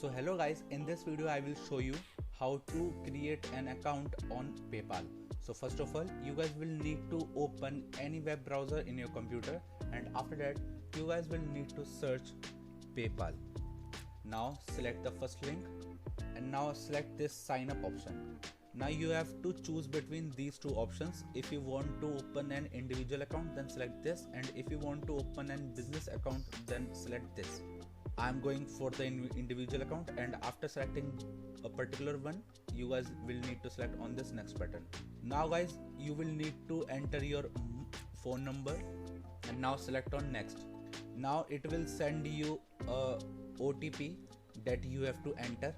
So hello guys, in this video I will show you how to create an account on PayPal. So first of all, you guys will need to open any web browser in your computer, and after that you guys will need to search PayPal. Now select the first link and now select this sign up option. Now you have to choose between these two options. If you want to open an individual account, then select this, and if you want to open a business account, then select this. I'm going for the individual account, and after selecting a particular one, you guys will need to select on this next button. Now guys, you will need to enter your phone number and now select on next. Now it will send you a OTP that you have to enter.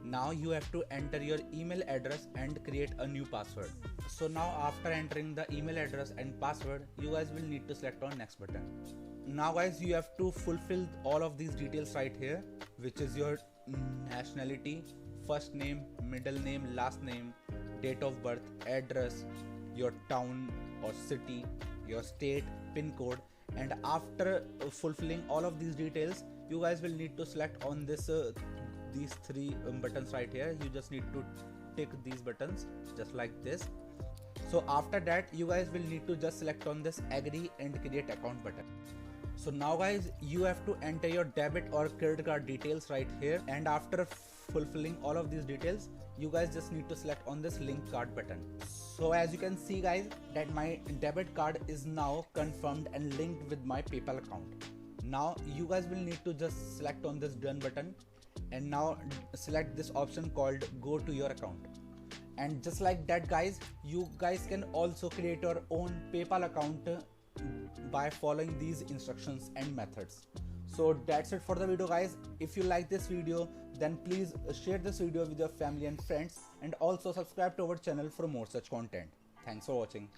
Now you have to enter your email address and create a new password. So now after entering the email address and password, you guys will need to select on next button. Now guys, you have to fulfill all of these details right here, which is your nationality, first name, middle name, last name, date of birth, address, your town or city, your state, pin code. And after fulfilling all of these details, you guys will need to select on this these three buttons right here. You just need to tick these buttons just like this. So after that, you guys will need to just select on this agree and create account button. So now guys, you have to enter your debit or credit card details right here, and after fulfilling all of these details, you guys just need to select on this link card button. So as you can see guys, that my debit card is now confirmed and linked with my PayPal account. Now you guys will need to just select on this done button and now select this option called go to your account. And just like that guys, you guys can also create your own PayPal account by following these instructions and methods. So that's it for the video guys. If you like this video, then please share this video with your family and friends, and also subscribe to our channel for more such content. Thanks for watching.